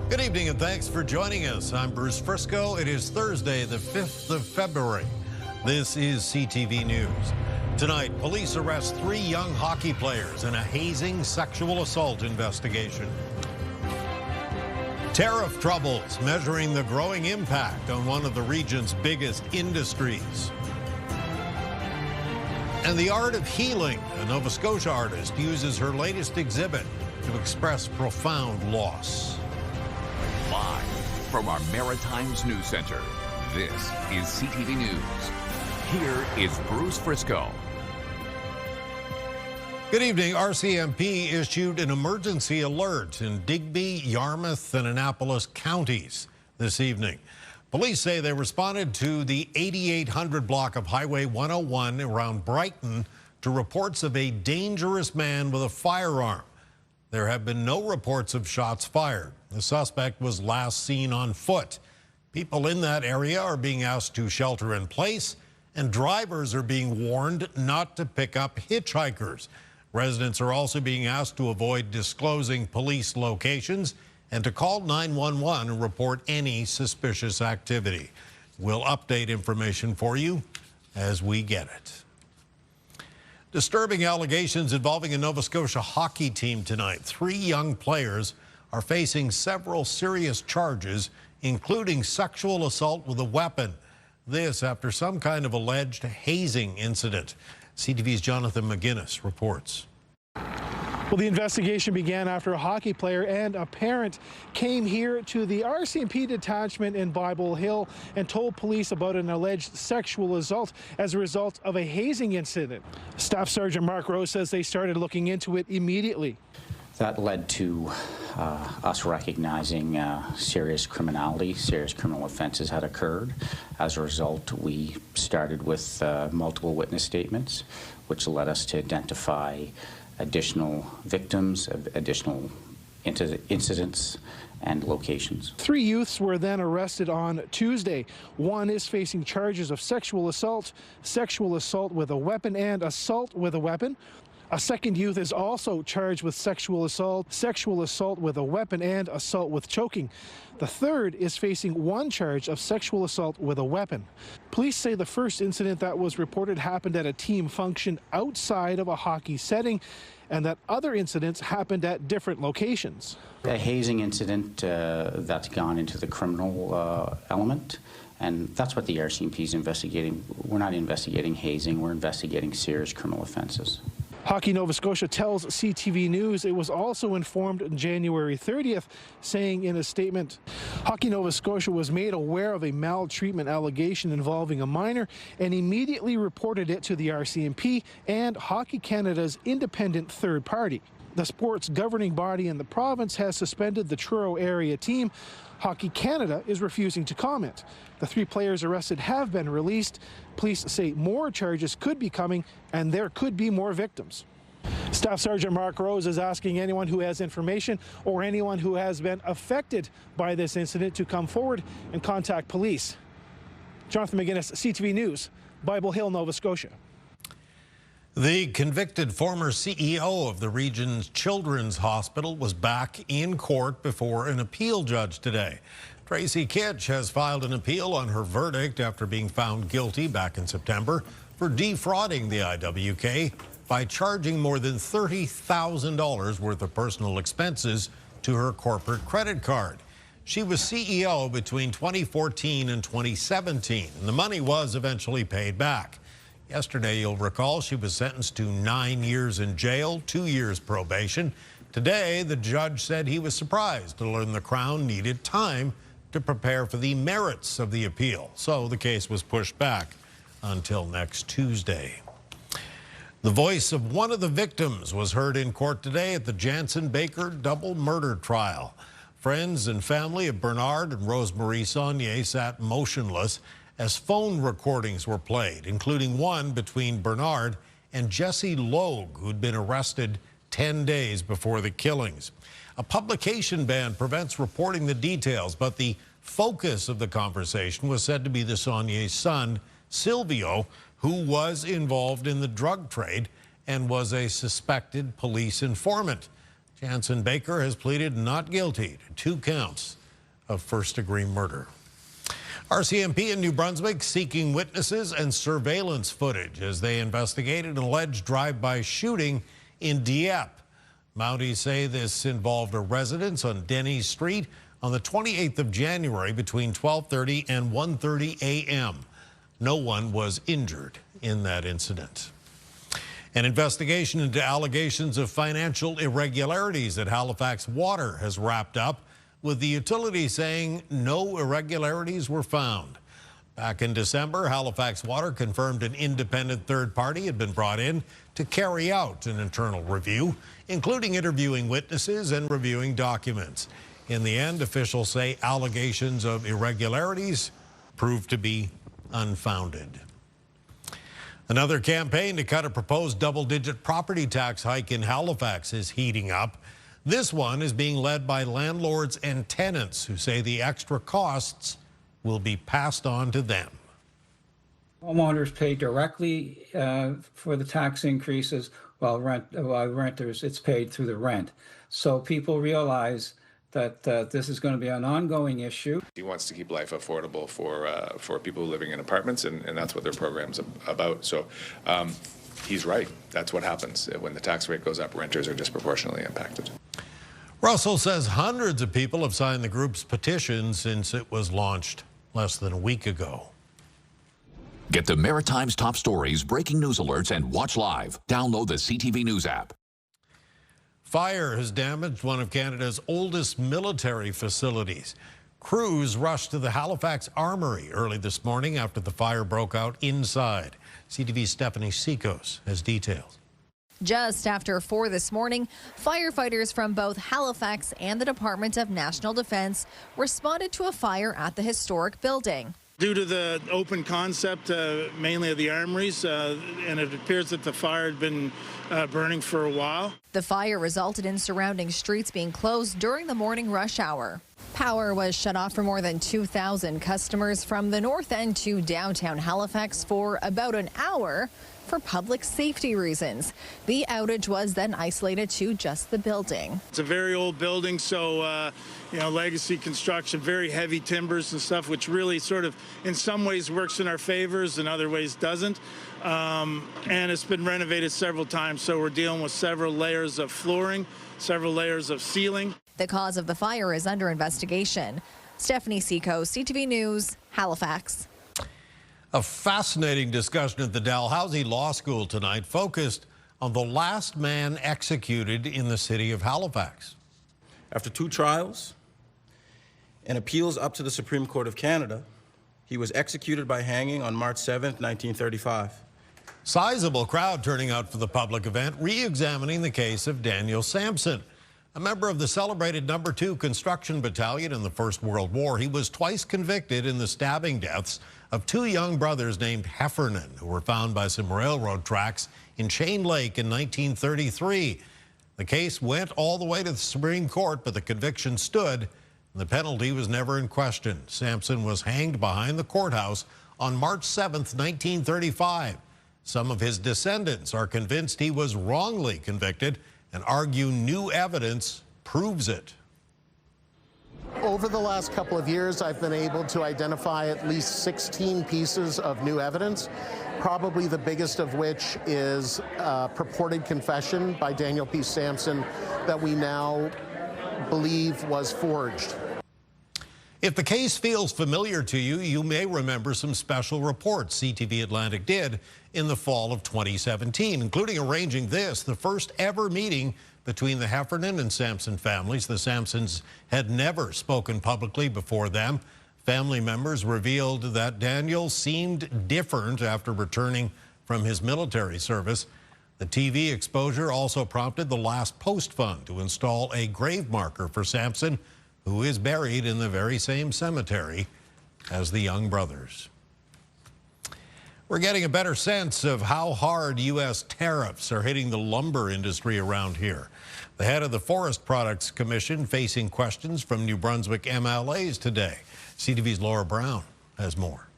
Good evening and thanks for joining us. I'm Bruce Frisco. It is Thursday, the 5th of February. This is CTV News. Tonight, police arrest 3 young hockey players in a hazing sexual assault investigation. Tariff troubles measuring the growing impact on one of the region's biggest industries. And the art of healing. A Nova Scotia artist uses her latest exhibit to express profound loss. Live from our Maritimes News Center, this is CTV News. Here is Bruce Frisco. Good evening. RCMP issued an emergency alert in Digby, Yarmouth, and Annapolis counties this evening. Police say they responded to the 8800 block of Highway 101 around Brighton to reports of a dangerous man with a firearm. There have been no reports of shots fired. The suspect was last seen on foot. People in that area are being asked to shelter in place, and drivers are being warned not to pick up hitchhikers. Residents are also being asked to avoid disclosing police locations and to call 911 and report any suspicious activity. We'll update information for you as we get it. Disturbing allegations involving a Nova Scotia hockey team tonight. 3 young players are facing several serious charges, including sexual assault with a weapon. This after some kind of alleged hazing incident. CTV's Jonathan McGuinness reports. Well, the investigation began after a hockey player and a parent came here to the RCMP detachment in Bible Hill and told police about an alleged sexual assault as a result of a hazing incident. Staff Sergeant Mark Rose says they started looking into it immediately. That led to us recognizing serious criminality, serious criminal offenses had occurred. As a result, we started with multiple witness statements, which led us to identify additional victims, additional incidents and locations. 3 youths were then arrested on Tuesday. One is facing charges of sexual assault with a weapon, and assault with a weapon. A second youth is also charged with sexual assault with a weapon, and assault with choking. The third is facing 1 charge of sexual assault with a weapon. Police say the first incident that was reported happened at a team function outside of a hockey setting, and that other incidents happened at different locations. A hazing incident that's gone into the criminal element, and that's what the RCMP is investigating. We're not investigating hazing, we're investigating serious criminal offenses. Hockey Nova Scotia tells CTV News it was also informed on January 30th, saying in a statement, Hockey Nova Scotia was made aware of a maltreatment allegation involving a minor and immediately reported it to the RCMP and Hockey Canada's independent third party. The sport's governing body in the province has suspended the Truro area team. Hockey Canada is refusing to comment. The 3 players arrested have been released. Police say more charges could be coming and there could be more victims. Staff Sergeant Mark Rose is asking anyone who has information or anyone who has been affected by this incident to come forward and contact police. Jonathan McGuinness, CTV News, Bible Hill, Nova Scotia. The convicted former CEO of the region's children's hospital was back in court before an appeal judge today. Tracy Kitch has filed an appeal on her verdict after being found guilty back in September for defrauding the IWK by charging more than $30,000 worth of personal expenses to her corporate credit card. She was CEO between 2014 and 2017, and the money was eventually paid back. Yesterday, you'll recall, she was sentenced to 9 years in jail, 2 years probation. Today, the judge said he was surprised to learn the Crown needed time to prepare for the merits of the appeal. So the case was pushed back until next Tuesday. The voice of one of the victims was heard in court today at the Jansen Baker double murder trial. Friends and family of Bernard and Rosemarie Saunier sat motionless as phone recordings were played, including one between Bernard and Jesse Logue, who'd been arrested 10 days before the killings. A publication ban prevents reporting the details, but the focus of the conversation was said to be the Saunier's son, Silvio, who was involved in the drug trade and was a suspected police informant. Jansen Baker has pleaded not guilty to 2 counts of first-degree murder. RCMP in New Brunswick seeking witnesses and surveillance footage as they investigated an alleged drive-by shooting in Dieppe. Mounties say this involved a residence on Denny Street on the 28th of January between 12:30 and 1:30 a.m. No one was injured in that incident. An investigation into allegations of financial irregularities at Halifax Water has wrapped up, with the utility saying no irregularities were found. Back in December, Halifax Water confirmed an independent third party had been brought in to carry out an internal review, including interviewing witnesses and reviewing documents. In the end, officials say allegations of irregularities proved to be unfounded. Another campaign to cut a proposed double-digit property tax hike in Halifax is heating up. This one is being led by landlords and tenants who say the extra costs will be passed on to them. Homeowners pay directly for the tax increases, while renters, it's paid through the rent. So people realize that this is going to be an ongoing issue. He wants to keep life affordable for people living in apartments, and that's what their program's about. So he's right. That's what happens. When the tax rate goes up, renters are disproportionately impacted. Russell says hundreds of people have signed the group's petition since it was launched less than a week ago. Get the Maritime's top stories, breaking news alerts, and watch live. Download the CTV News app. Fire has damaged one of Canada's oldest military facilities. Crews rushed to the Halifax Armory early this morning after the fire broke out inside. CTV's Stephanie Seacos has details. Just after 4 this morning, firefighters from both Halifax and the Department of National Defence responded to a fire at the historic building. Due to the open concept, mainly of the armories, and it appears that the fire had been burning for a while. The fire resulted in surrounding streets being closed during the morning rush hour. Power was shut off for more than 2,000 customers from the north end to downtown Halifax for about an hour for public safety reasons. The outage was then isolated to just the building. It's a very old building, so legacy construction, very heavy timbers and stuff, which really sort of in some ways works in our favors, in other ways doesn't. And it's been renovated several times, so we're dealing with several layers of flooring, several layers of ceiling. The cause of the fire is under investigation. Stephanie Seacos, CTV News, Halifax. A fascinating discussion at the Dalhousie Law School tonight focused on the last man executed in the city of Halifax. After 2 trials and appeals up to the Supreme Court of Canada, he was executed by hanging on March 7th, 1935. Sizable crowd turning out for the public event, re-examining the case of Daniel Sampson. A member of the celebrated No. 2 Construction Battalion in the First World War, he was twice convicted in the stabbing deaths of 2 young brothers named Heffernan, who were found by some railroad tracks in Chain Lake in 1933. The case went all the way to the Supreme Court, but the conviction stood, and the penalty was never in question. Sampson was hanged behind the courthouse on March 7th, 1935. Some of his descendants are convinced he was wrongly convicted and argue new evidence proves it. Over the last couple of years, I've been able to identify at least 16 pieces of new evidence, probably the biggest of which is a purported confession by Daniel P. Sampson that we now believe was forged. If the case feels familiar to you, you may remember some special reports CTV Atlantic did in the fall of 2017, including arranging this, the first ever meeting between the Heffernan and Sampson families. The Sampsons had never spoken publicly before them. Family members revealed that Daniel seemed different after returning from his military service. The TV exposure also prompted the Last Post Fund to install a grave marker for Sampson, who is buried in the very same cemetery as the young brothers. We're getting a better sense of how hard U.S. tariffs are hitting the lumber industry around here. The head of the Forest Products Commission facing questions from New Brunswick MLAs today. CTV's Laura Brown has more.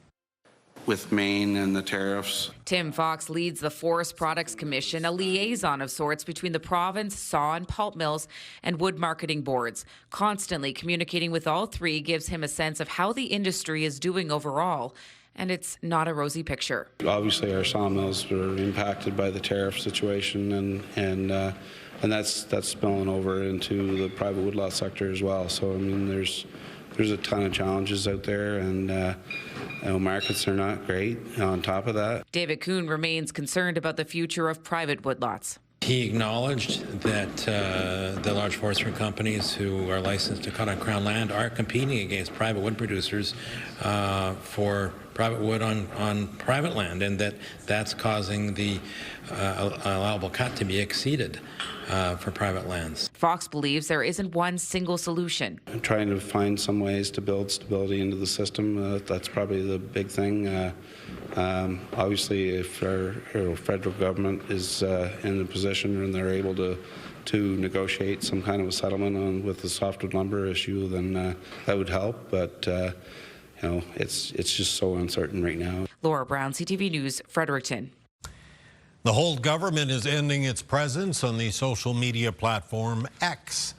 with Maine and the tariffs. Tim Fox leads the Forest Products Commission, a liaison of sorts between the province, saw and pulp mills, and wood marketing boards. Constantly communicating with all three gives him a sense of how the industry is doing overall. And it's not a rosy picture. Obviously, our sawmills were impacted by the tariff situation, and that's spilling over into the private woodlot sector as well. So I mean, there's a ton of challenges out there, and markets are not great on top of that. David Kuhn remains concerned about the future of private woodlots. He acknowledged that the large forestry companies who are licensed to cut on Crown land are competing against private wood producers for private wood on private land, and that's causing the allowable cut to be exceeded for private lands. Fox believes there isn't one single solution. I'm trying to find some ways to build stability into the system. That's probably the big thing. Obviously, if our federal government is in a position and they're able to negotiate some kind of a settlement with the softwood lumber issue, then that would help. But it's just so uncertain right now. Laura Brown, CTV News, Fredericton. The Holt government is ending its presence on the social media platform X.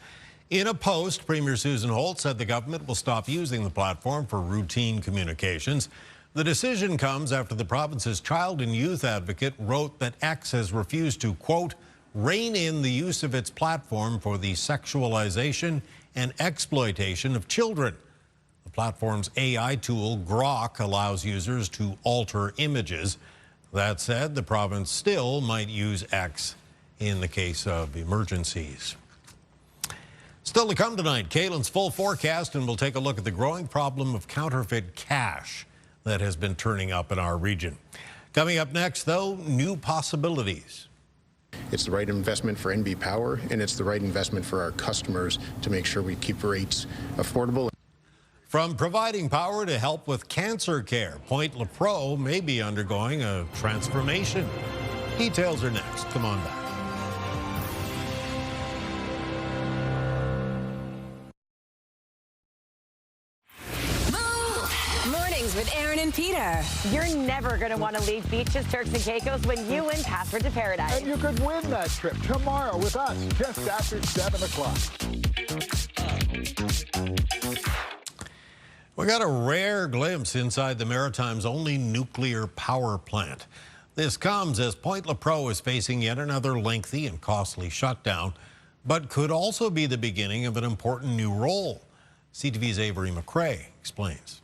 In a post, Premier Susan Holt said the government will stop using the platform for routine communications. The decision comes after the province's child and youth advocate wrote that X has refused to, quote, rein in the use of its platform for the sexualization and exploitation of children. The platform's AI tool, Grok, allows users to alter images. That said, the province still might use X in the case of emergencies. Still to come tonight, Kaylin's full forecast, and we'll take a look at the growing problem of counterfeit cash that has been turning up in our region. Coming up next, though, new possibilities. It's the right investment for NB Power, and it's the right investment for our customers to make sure we keep rates affordable. From providing power to help with cancer care, Point Lepreau may be undergoing a transformation. Details are next. Come on back. Mornings with Aaron and Peter. You're never going to want to leave beaches, Turks and Caicos when you win Password to Paradise. And you could win that trip tomorrow with us just after 7 o'clock. We got a rare glimpse inside the Maritime's only nuclear power plant. This comes as Point Lepreau is facing yet another lengthy and costly shutdown, but could also be the beginning of an important new role. CTV's Avery McRae explains.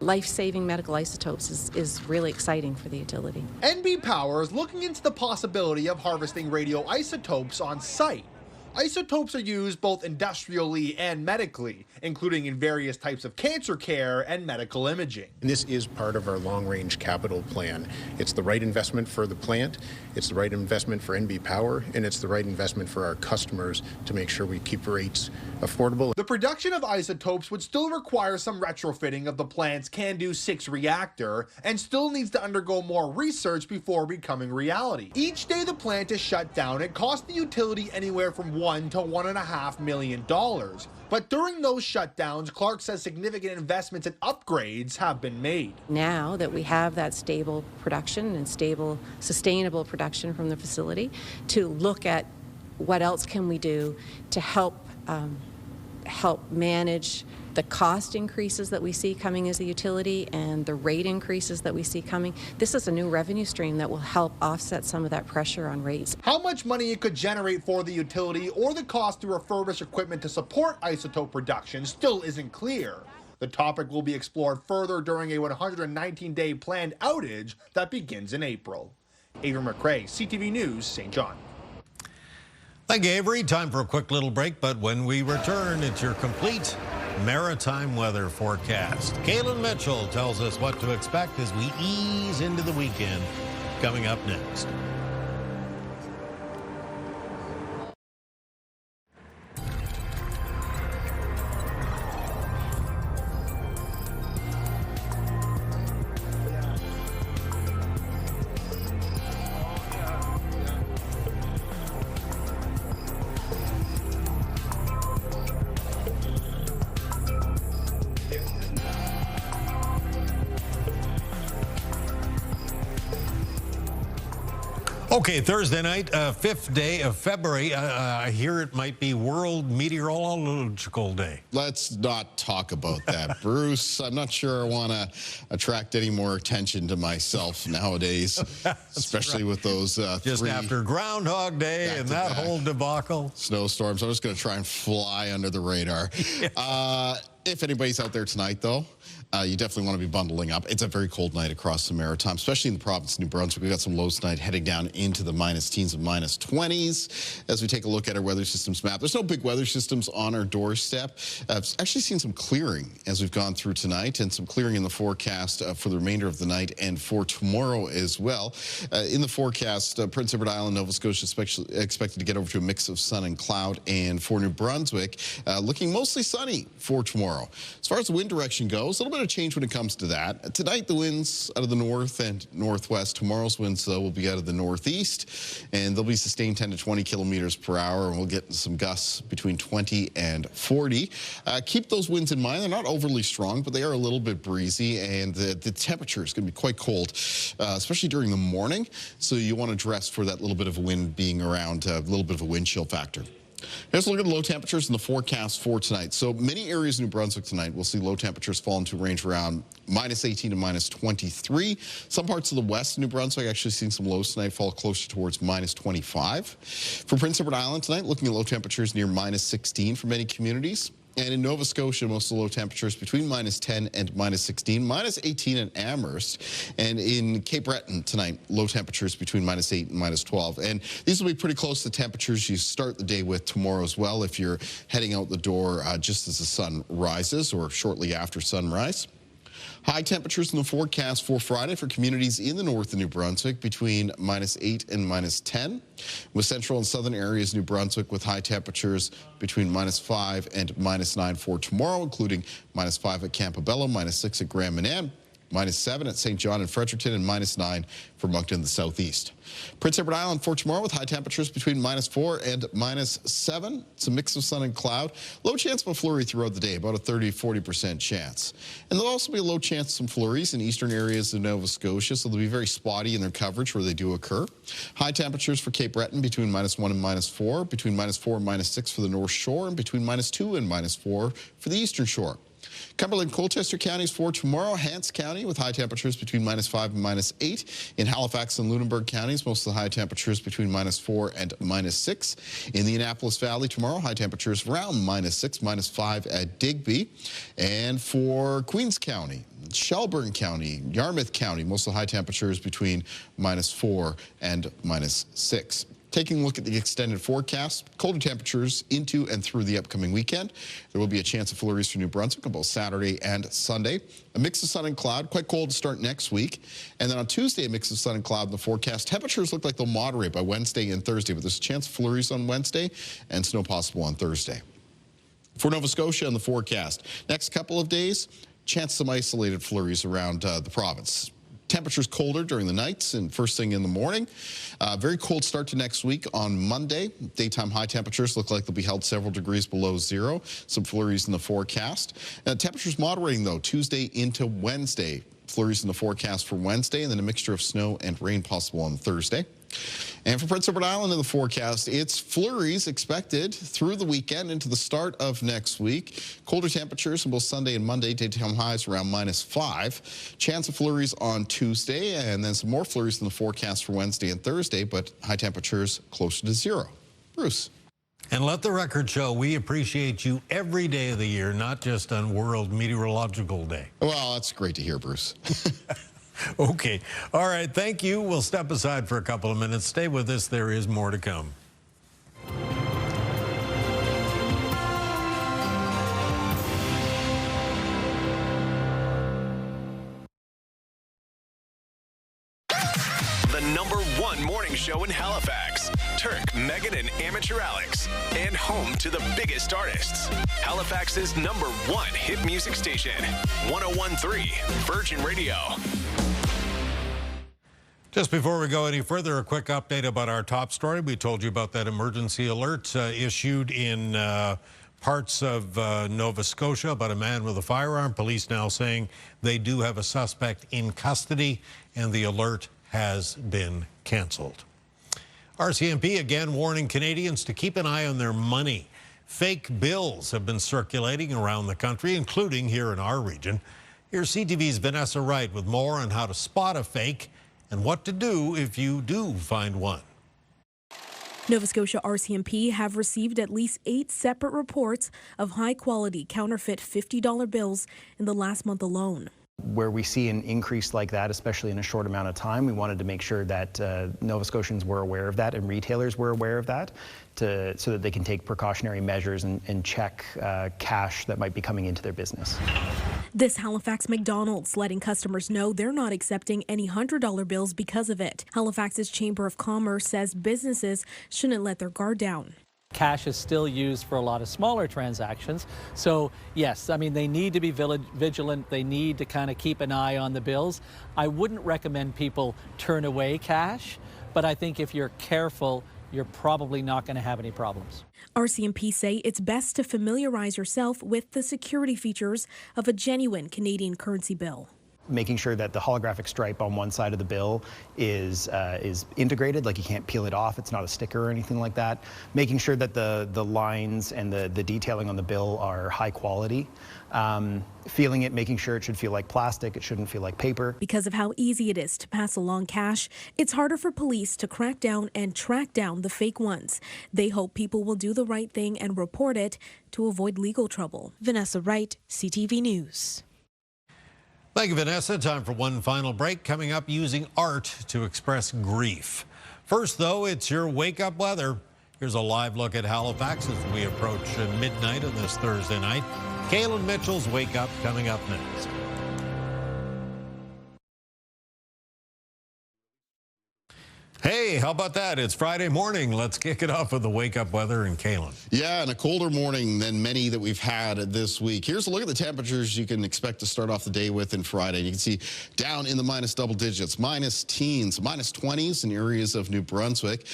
Life-saving medical isotopes is really exciting for the utility. NB Power is looking into the possibility of harvesting radioisotopes on site. Isotopes are used both industrially and medically, including in various types of cancer care and medical imaging. And this is part of our long-range capital plan. It's the right investment for the plant, it's the right investment for NB Power, and it's the right investment for our customers to make sure we keep rates affordable. The production of isotopes would still require some retrofitting of the plant's CANDU 6 reactor and still needs to undergo more research before becoming reality. Each day the plant is shut down, it costs the utility anywhere from $1 to $1.5 million. But during those shutdowns, Clark says significant investments and upgrades have been made. Now that we have that stable production and stable, sustainable production from the facility, to look at what else can we do to help manage the cost increases that we see coming as a utility and the rate increases that we see coming. This is a new revenue stream that will help offset some of that pressure on rates. How much money it could generate for the utility or the cost to refurbish equipment to support isotope production still isn't clear. The topic will be explored further during a 119-day planned outage that begins in April. Avery McRae, CTV News, St. John. Thank you, Avery. Time for a quick little break, but when we return, it's your complete maritime weather forecast. Kaylin Mitchell tells us what to expect as we ease into the weekend. Coming up next. Okay, Thursday night, 5th day of February. I hear it might be World Meteorological Day. Let's not talk about that, Bruce. I'm not sure I want to attract any more attention to myself nowadays, especially with those just after Groundhog Day and that whole debacle. Snowstorms. I'm just going to try and fly under the radar. If anybody's out there tonight, though, you definitely want to be bundling up. It's a very cold night across the Maritime, especially in the province of New Brunswick. We've got some lows tonight heading down into the minus teens and minus 20s as we take a look at our weather systems map. There's no big weather systems on our doorstep. I've actually seen some clearing as we've gone through tonight, and some clearing in the forecast for the remainder of the night and for tomorrow as well. In the forecast, Prince Edward Island, Nova Scotia, expected to get over to a mix of sun and cloud, and for New Brunswick, looking mostly sunny for tomorrow. As far as the wind direction goes, a little bit of change when it comes to that. Tonight, the winds out of the north and northwest. Tomorrow's winds, though, will be out of the northeast, and they'll be sustained 10 to 20 kilometers per hour, and we'll get some gusts between 20 and 40. Keep those winds in mind. They're not overly strong, but they are a little bit breezy, and the temperature is going to be quite cold, especially during the morning, so you want to dress for that little bit of wind being around, a little bit of a wind chill factor. Here's a look at the low temperatures in the forecast for tonight. So many areas in New Brunswick tonight, we'll see low temperatures fall into a range around minus 18 to minus 23. Some parts of the west of New Brunswick actually seeing some lows tonight fall closer towards minus 25. For Prince Edward Island tonight, looking at low temperatures near minus 16 for many communities. And in Nova Scotia, most of the low temperatures between minus 10 and minus 16, minus 18 in Amherst. And in Cape Breton tonight, low temperatures between minus 8 and minus 12. And these will be pretty close to temperatures you start the day with tomorrow as well if you're heading out the door just as the sun rises or shortly after sunrise. High temperatures in the forecast for Friday for communities in the north of New Brunswick between minus 8 and minus 10. With central and southern areas of New Brunswick with high temperatures between minus 5 and minus 9 for tomorrow, including minus 5 at Campobello, minus 6 at Grand Manan, minus 7 at St. John and Fredericton, and minus 9 for Moncton in the southeast. Prince Edward Island for tomorrow with high temperatures between minus 4 and minus 7. It's a mix of sun and cloud. Low chance of a flurry throughout the day, about a 30-40% chance. And there'll also be a low chance of some flurries in eastern areas of Nova Scotia, so they'll be very spotty in their coverage where they do occur. High temperatures for Cape Breton between minus 1 and minus 4, between minus 4 and minus 6 for the North Shore, and between minus 2 and minus 4 for the Eastern Shore. Cumberland and Colchester counties for tomorrow. Hants County with high temperatures between minus 5 and minus 8. In Halifax and Lunenburg counties, most of the high temperatures between minus 4 and minus 6. In the Annapolis Valley tomorrow, high temperatures around minus 6, minus 5 at Digby. And for Queens County, Shelburne County, Yarmouth County, most of the high temperatures between minus 4 and minus 6. Taking a look at the extended forecast, colder temperatures into and through the upcoming weekend. There will be a chance of flurries for New Brunswick on both Saturday and Sunday. A mix of sun and cloud, quite cold to start next week. And then on Tuesday, a mix of sun and cloud in the forecast. Temperatures look like they'll moderate by Wednesday and Thursday, but there's a chance of flurries on Wednesday and snow possible on Thursday. For Nova Scotia in the forecast, next couple of days, chance of some isolated flurries around the province. Temperatures colder during the nights and first thing in the morning. Very cold start to next week on Monday. Daytime high temperatures look like they'll be held several degrees below zero. Some flurries in the forecast. Temperatures moderating, though, Tuesday into Wednesday. Flurries in the forecast for Wednesday, and then a mixture of snow and rain possible on Thursday. And for Prince Edward Island in the forecast, it's flurries expected through the weekend into the start of next week. Colder temperatures on both Sunday and Monday, daytime highs around minus 5. Chance of flurries on Tuesday, and then some more flurries in the forecast for Wednesday and Thursday, but high temperatures closer to zero. Bruce. And let the record show we appreciate you every day of the year, not just on World Meteorological Day. Well, that's great to hear, Bruce. Okay. All right. Thank you. We'll step aside for a couple of minutes. Stay with us. There is more to come. The #1 morning show in Halifax. Turk, Megan, and Amateur Alex. And home to the biggest artists. Halifax's #1 hit music station. 101.3 Virgin Radio. Just before we go any further, a quick update about our top story. We told you about that emergency alert issued in parts of Nova Scotia about a man with a firearm. Police now saying they do have a suspect in custody, and the alert has been canceled. RCMP again warning Canadians to keep an eye on their money. Fake bills have been circulating around the country, including here in our region. Here's CTV's Vanessa Wright with more on how to spot a fake and what to do if you do find one. Nova Scotia RCMP have received at least 8 separate reports of high-quality counterfeit $50 bills in the last month alone. Where we see an increase like that, especially in a short amount of time, we wanted to make sure that Nova Scotians were aware of that and retailers were aware of that so that they can take precautionary measures and check cash that might be coming into their business. This Halifax McDonald's letting customers know they're not accepting any $100 bills because of it. Halifax's Chamber of Commerce says businesses shouldn't let their guard down. Cash is still used for a lot of smaller transactions. So yes, I mean, they need to be vigilant. They need to kind of keep an eye on the bills. I wouldn't recommend people turn away cash, but I think if you're careful, you're probably not going to have any problems. RCMP say it's best to familiarize yourself with the security features of a genuine Canadian currency bill. Making sure that the holographic stripe on one side of the bill is integrated, like you can't peel it off, it's not a sticker or anything like that. Making sure that the lines and the detailing on the bill are high quality. Feeling it, making sure it should feel like plastic, it shouldn't feel like paper. Because of how easy it is to pass along cash, it's harder for police to crack down and track down the fake ones. They hope people will do the right thing and report it to avoid legal trouble. Vanessa Wright, CTV News. Thank you, Vanessa. Time for one final break. Coming up, using art to express grief. First, though, it's your wake-up weather. Here's a live look at Halifax as we approach midnight on this Thursday night. Kaylin Mitchell's Wake Up coming up next. Hey, how about that? It's Friday morning. Let's kick it off with the wake-up weather and Kaylin. Yeah, and a colder morning than many that we've had this week. Here's a look at the temperatures you can expect to start off the day with in Friday. You can see down in the minus double digits, minus teens, minus 20s in areas of New Brunswick.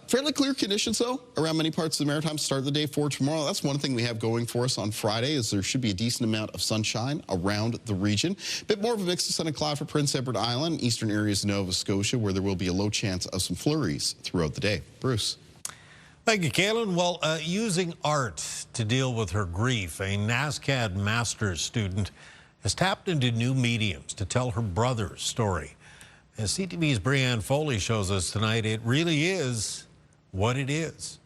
Fairly clear conditions, though, around many parts of the Maritime to start the day for tomorrow. That's one thing we have going for us on Friday is there should be a decent amount of sunshine around the region. A bit more of a mix of sun and cloud for Prince Edward Island, eastern areas of Nova Scotia, where there will be a low chance of some flurries throughout the day. Bruce. Thank you, Kaylin. Well, using art to deal with her grief, a NASCAD master's student has tapped into new mediums to tell her brother's story. As CTV's Brianne Foley shows us tonight, it really is what it is.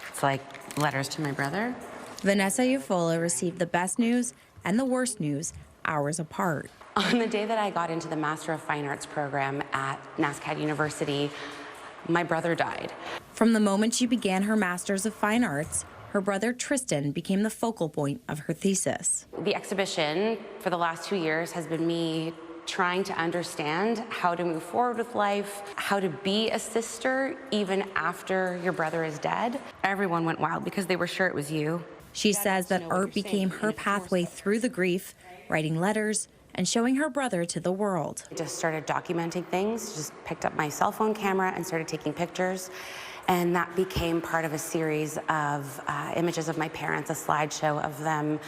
It's like letters to my brother. Vanessa Eufola received the best news and the worst news hours apart. On the day that I got into the Master of Fine Arts program at NASCAD University, my brother died. From the moment she began her Masters of Fine Arts, her brother Tristan became the focal point of her thesis. The exhibition for the last 2 years has been me trying to understand how to move forward with life, how to be a sister even after your brother is dead. Everyone went wild because they were sure it was you. She says that art became her pathway through the grief, writing letters, and showing her brother to the world. I just started documenting things, just picked up my cell phone camera and started taking pictures. And that became part of a series of images of my parents, a slideshow of them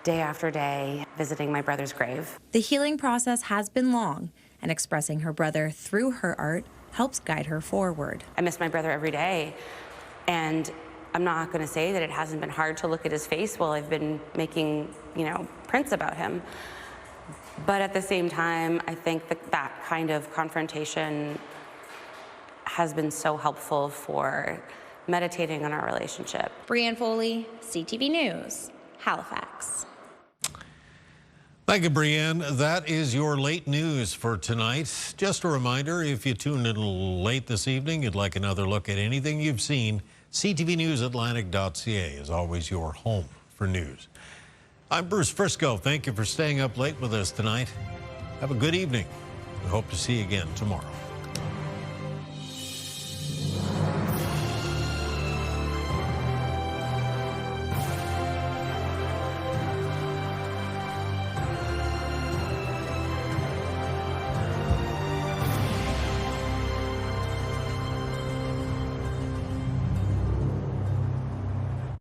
day after day visiting my brother's grave. The healing process has been long, and expressing her brother through her art helps guide her forward. I miss my brother every day, and I'm not going to say that it hasn't been hard to look at his face while I've been making, prints about him. But at the same time, I think that kind of confrontation has been so helpful for meditating on our relationship. Brianne Foley, CTV News, Halifax. Thank you, Brianne. That is your late news for tonight. Just a reminder, if you tuned in a little late this evening, you'd like another look at anything you've seen, ctvnewsatlantic.ca is always your home for news. I'm Bruce Frisco. Thank you for staying up late with us tonight. Have a good evening. We hope to see you again tomorrow.